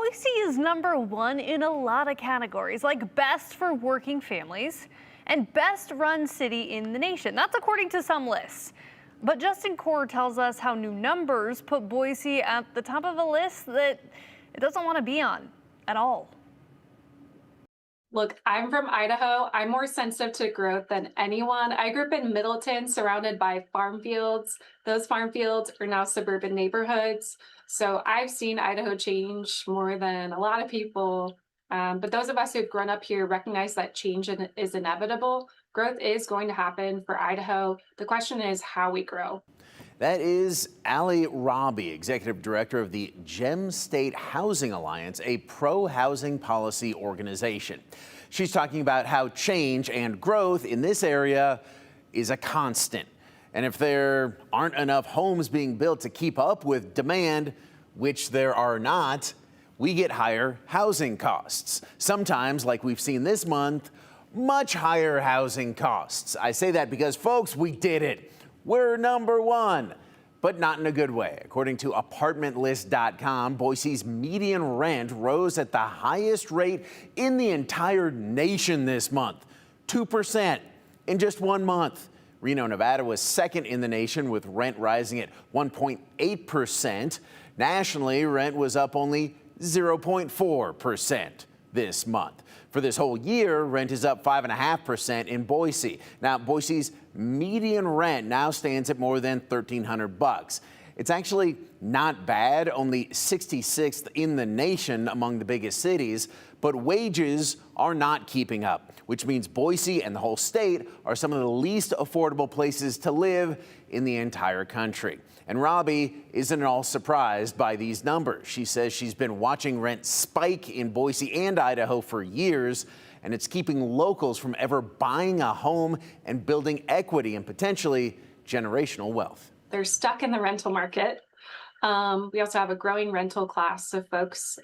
Boise is #1 in a lot of categories, like best for working families and best run city in the nation. That's according to some lists. But Justin Core tells us how new numbers put Boise at the top of a list that it doesn't want to be on at all. Look, I'm from Idaho. I'm more sensitive to growth than anyone. I grew up in Middleton, surrounded by farm fields. Those farm fields are now suburban neighborhoods. So I've seen Idaho change more than a lot of people. But those of us who've grown up here recognize that change is inevitable. Growth is going to happen for Idaho. The question is how we grow. That is Allie Robbie, Executive Director of the Gem State Housing Alliance, a pro-housing policy organization. She's talking about how change and growth in this area is a constant. And if there aren't enough homes being built to keep up with demand, which there are not, we get higher housing costs. Sometimes, like we've seen this month, much higher housing costs. I say that because, folks, we did it. We're #1, but not in a good way. According to apartmentlist.com, Boise's median rent rose at the highest rate in the entire nation this month, 2% in just 1 month. Reno, Nevada was second in the nation with rent rising at 1.8%. Nationally, rent was up only 0.4% this month. For this whole year, rent is up 5.5% in Boise. Now, Boise's median rent now stands at more than $1,300. It's actually not bad, only 66th in the nation among the biggest cities, but wages are not keeping up, which means Boise and the whole state are some of the least affordable places to live in the entire country. And Robbie isn't at all surprised by these numbers. She says she's been watching rent spike in Boise and Idaho for years, and it's keeping locals from ever buying a home and building equity and potentially generational wealth. They're stuck in the rental market. We also have a growing rental class of folks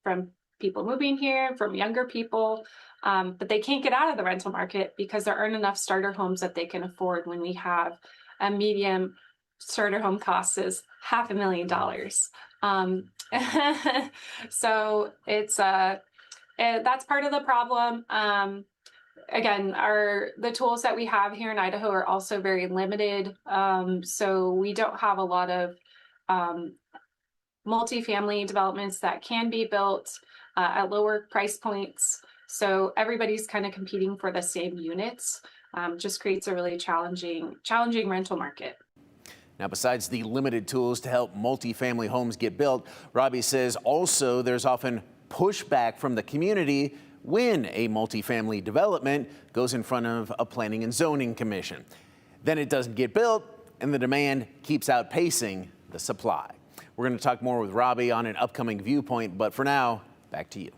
from people moving here, from younger people, but they can't get out of the rental market because there aren't enough starter homes that they can afford when we have a medium starter home cost is $500,000. So it's that's part of the problem. Again, the tools that we have here in Idaho are also very limited. So we don't have a lot of multifamily developments that can be built at lower price points. So everybody's kind of competing for the same units. Just creates a really challenging rental market. Now, besides the limited tools to help multifamily homes get built, Robbie says also there's often pushback from the community when a multifamily development goes in front of a planning and zoning commission. Then it doesn't get built and the demand keeps outpacing the supply. We're going to talk more with Robbie on an upcoming Viewpoint, but for now, back to you.